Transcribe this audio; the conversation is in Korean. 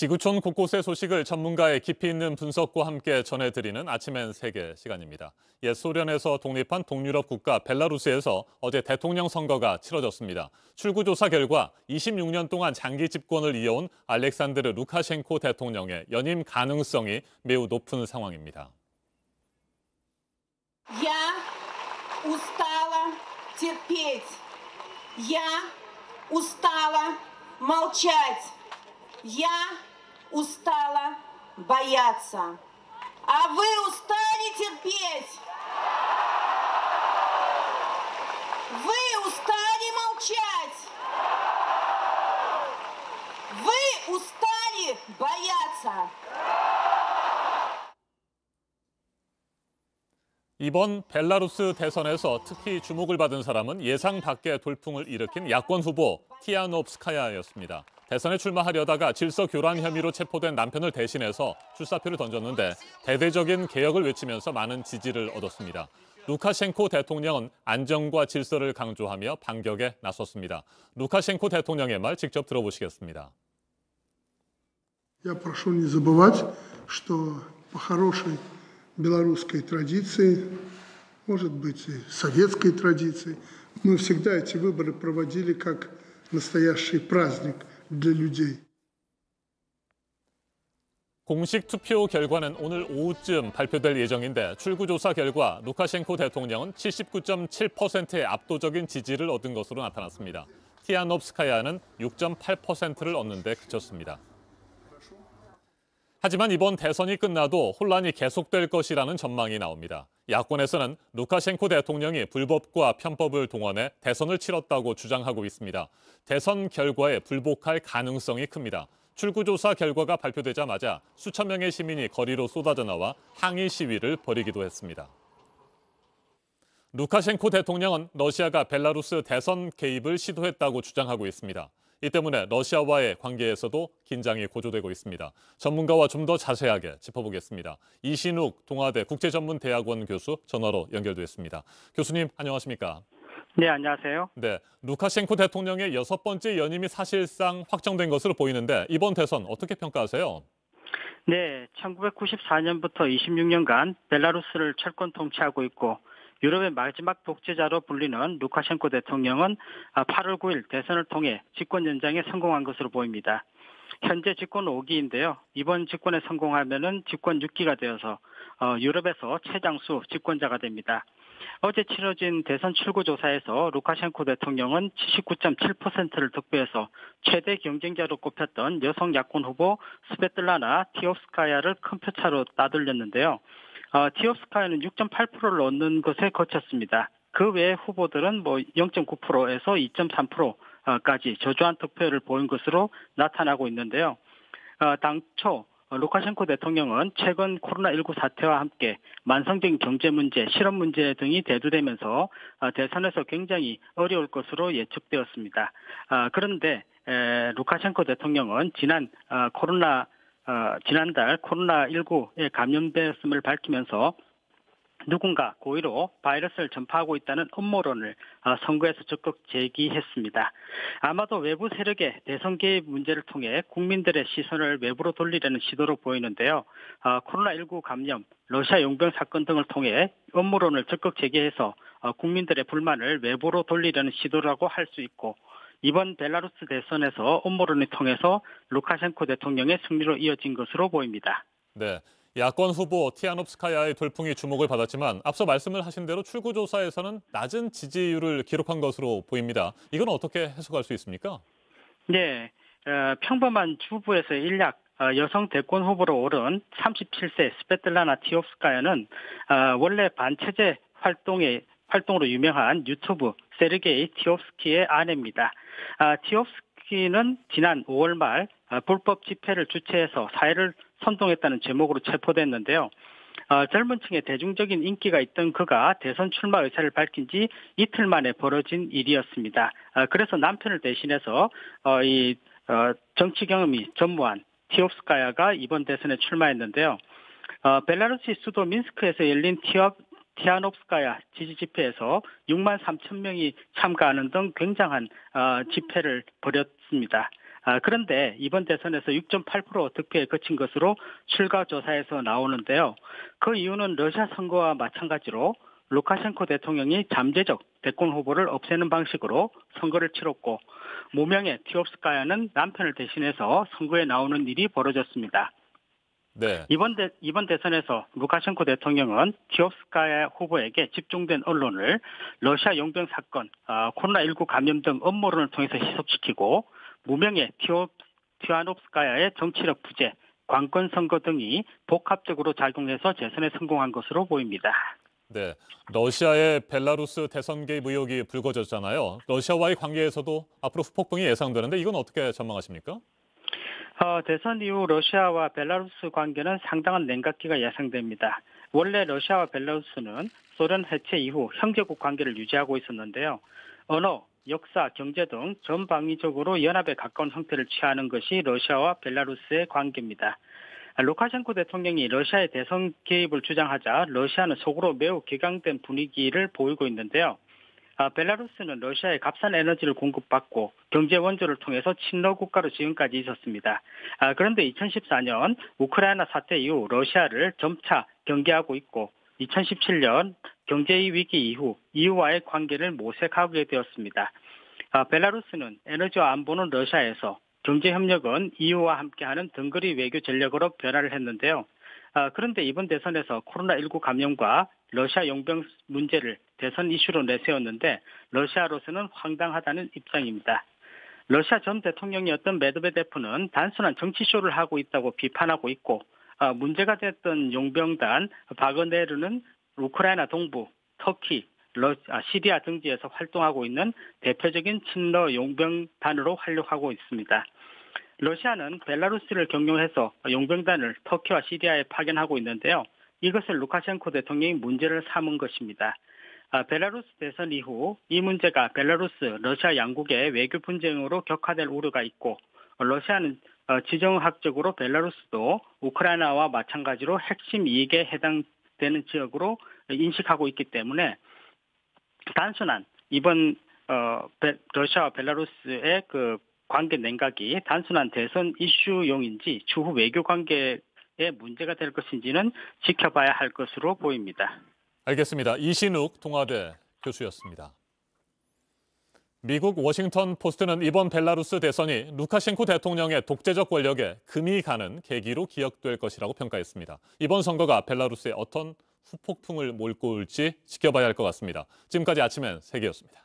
지구촌 곳곳의 소식을 전문가의 깊이 있는 분석과 함께 전해드리는 아침엔 세계 시간입니다. 옛 소련에서 독립한 동유럽 국가 벨라루스에서 어제 대통령 선거가 치러졌습니다. 출구조사 결과 26년 동안 장기 집권을 이어온 알렉산드르 루카셴코 대통령의 연임 가능성이 매우 높은 상황입니다. Я устала терпеть. Я устала молчать. Я устала бояться. А вы устали терпеть? Вы устали молчать? Вы устали бояться? 이번 벨라루스 대선에서 특히 주목을 받은 사람은 예상 밖의 돌풍을 일으킨 야권 후보 티아노프스카야였습니다. 대선에 출마하려다가 질서 교란 혐의로 체포된 남편을 대신해서 출사표를 던졌는데 대대적인 개혁을 외치면서 많은 지지를 얻었습니다. 루카셴코 대통령은 안정과 질서를 강조하며 반격에 나섰습니다. 루카셴코 대통령의 말 직접 들어보시겠습니다. Я прошу не забывать, что по хорошей белорусской традиции, может быть, и советской традиции, мы всегда эти выборы проводили как настоящий праздник для людей. 공식 투표 결과는 오늘 오후쯤 발표될 예정인데 출구조사 결과 루카셴코 대통령은 79.7%의 압도적인 지지를 얻은 것으로 나타났습니다. 티아노프스카야는 6.8%를 얻는 데 그쳤습니다. 하지만 이번 대선이 끝나도 혼란이 계속될 것이라는 전망이 나옵니다. 야권에서는 루카셴코 대통령이 불법과 편법을 동원해 대선을 치렀다고 주장하고 있습니다. 대선 결과에 불복할 가능성이 큽니다. 출구조사 결과가 발표되자마자 수천 명의 시민이 거리로 쏟아져 나와 항의 시위를 벌이기도 했습니다. 루카셴코 대통령은 러시아가 벨라루스 대선 개입을 시도했다고 주장하고 있습니다. 이 때문에 러시아와의 관계에서도 긴장이 고조되고 있습니다. 전문가와 좀 더 자세하게 짚어보겠습니다. 이신욱 동아대 국제전문대학원 교수 전화로 연결됐습니다. 교수님 안녕하십니까? 네, 안녕하세요. 네, 루카셴코 대통령의 6번째 연임이 사실상 확정된 것으로 보이는데 이번 대선 어떻게 평가하세요? 네, 1994년부터 26년간 벨라루스를 철권 통치하고 있고 유럽의 마지막 독재자로 불리는 루카셴코 대통령은 8월 9일 대선을 통해 집권 연장에 성공한 것으로 보입니다. 현재 집권 5기인데요. 이번 집권에 성공하면은 집권 6기가 되어서 유럽에서 최장수 집권자가 됩니다. 어제 치러진 대선 출구조사에서 루카셴코 대통령은 79.7%를 득표해서 최대 경쟁자로 꼽혔던 여성 야권 후보 스베틀라나 티오프스카야를 큰 표차로 따돌렸는데요. 티오프스카야는 6.8%를 얻는 것에 그쳤습니다. 그 외의 후보들은 0.9%에서 2.3%까지 저조한 득표를 보인 것으로 나타나고 있는데요. 당초 루카셴코 대통령은 최근 코로나19 사태와 함께 만성적인 경제 문제, 실업 문제 등이 대두되면서 대선에서 굉장히 어려울 것으로 예측되었습니다. 그런데 루카셴코 대통령은 지난달 코로나19에 감염되었음을 밝히면서 누군가 고의로 바이러스를 전파하고 있다는 음모론을 선거에서 적극 제기했습니다. 아마도 외부 세력의 대선 개입 문제를 통해 국민들의 시선을 외부로 돌리려는 시도로 보이는데요. 코로나19 감염, 러시아 용병 사건 등을 통해 음모론을 적극 제기해서 국민들의 불만을 외부로 돌리려는 시도라고 할 수 있고 이번 벨라루스 대선에서 음모론을 통해서 루카셴코 대통령의 승리로 이어진 것으로 보입니다. 네, 야권 후보 티아노프스카야의 돌풍이 주목을 받았지만 앞서 말씀을 하신 대로 출구조사에서는 낮은 지지율을 기록한 것으로 보입니다. 이건 어떻게 해석할 수 있습니까? 네, 평범한 주부에서 일약 여성 대권 후보로 오른 37세 스베틀라나 티오프스카야는 원래 반체제 활동으로 유명한 유튜브 세르게이 티오프스키의 아내입니다. 티오프스키는 지난 5월 말 불법 집회를 주최해서 사회를 선동했다는 제목으로 체포됐는데요. 젊은 층의 대중적인 인기가 있던 그가 대선 출마 의사를 밝힌 지 이틀 만에 벌어진 일이었습니다. 그래서 남편을 대신해서 정치 경험이 전무한 티오프스카야가 이번 대선에 출마했는데요. 벨라루스 수도 민스크에서 열린 티아노프스카야 지지 집회에서 6만 3천 명이 참가하는 등 굉장한 집회를 벌였습니다. 그런데 이번 대선에서 6.8% 득표에 그친 것으로 출가 조사에서 나오는데요. 그 이유는 러시아 선거와 마찬가지로 루카셴코 대통령이 잠재적 대권 후보를 없애는 방식으로 선거를 치렀고 무명의 티옵스카야는 남편을 대신해서 선거에 나오는 일이 벌어졌습니다. 네. 이번 대선에서 루카셴코 대통령은 티옵스카야 후보에게 집중된 언론을 러시아 용병 사건, 코로나19 감염 등 음모론을 통해서 희석시키고 무명의 티아노프스카야의 정치력 부재, 관권 선거 등이 복합적으로 작용해서 재선에 성공한 것으로 보입니다. 네. 러시아의 벨라루스 대선 개입 의혹이 불거졌잖아요. 러시아와의 관계에서도 앞으로 후폭풍이 예상되는데 이건 어떻게 전망하십니까? 대선 이후 러시아와 벨라루스 관계는 상당한 냉각기가 예상됩니다. 원래 러시아와 벨라루스는 소련 해체 이후 형제국 관계를 유지하고 있었는데요. 언어, 역사, 경제 등 전방위적으로 연합에 가까운 형태를 취하는 것이 러시아와 벨라루스의 관계입니다. 루카셴코 대통령이 러시아의 대선 개입을 주장하자 러시아는 속으로 매우 격앙된 분위기를 보이고 있는데요. 벨라루스는 러시아에 값싼 에너지를 공급받고 경제 원조를 통해서 친러 국가로 지금까지 있었습니다. 그런데 2014년 우크라이나 사태 이후 러시아를 점차 경계하고 있고 2017년 경제 위기 이후 EU와의 관계를 모색하게 되었습니다. 벨라루스는 에너지와 안보는 러시아에서 경제협력은 EU와 함께하는 등거리 외교 전략으로 변화를 했는데요. 그런데 이번 대선에서 코로나19 감염과 러시아 용병 문제를 대선 이슈로 내세웠는데 러시아로서는 황당하다는 입장입니다. 러시아 전 대통령이었던 메드베데프는 단순한 정치쇼를 하고 있다고 비판하고 있고 문제가 됐던 용병단 바그네르는 우크라이나 동부, 터키, 시리아 등지에서 활동하고 있는 대표적인 친러 용병단으로 활약하고 있습니다. 러시아는 벨라루스를 경용해서 용병단을 터키와 시리아에 파견하고 있는데요. 이것을 루카셴코 대통령이 문제를 삼은 것입니다. 벨라루스 대선 이후 이 문제가 벨라루스, 러시아 양국의 외교 분쟁으로 격화될 우려가 있고 러시아는 지정학적으로 벨라루스도 우크라이나와 마찬가지로 핵심 이익에 해당되는 지역으로 인식하고 있기 때문에 단순한 이번 러시아와 벨라루스의 그 관계 냉각이 단순한 대선 이슈용인지 추후 외교 관계에 문제가 될 것인지는 지켜봐야 할 것으로 보입니다. 알겠습니다. 이신욱 동아대 교수였습니다. 미국 워싱턴 포스트는 이번 벨라루스 대선이 루카셴코 대통령의 독재적 권력에 금이 가는 계기로 기억될 것이라고 평가했습니다. 이번 선거가 벨라루스에 어떤 후폭풍을 몰고 올지 지켜봐야 할 것 같습니다. 지금까지 아침엔 세계였습니다.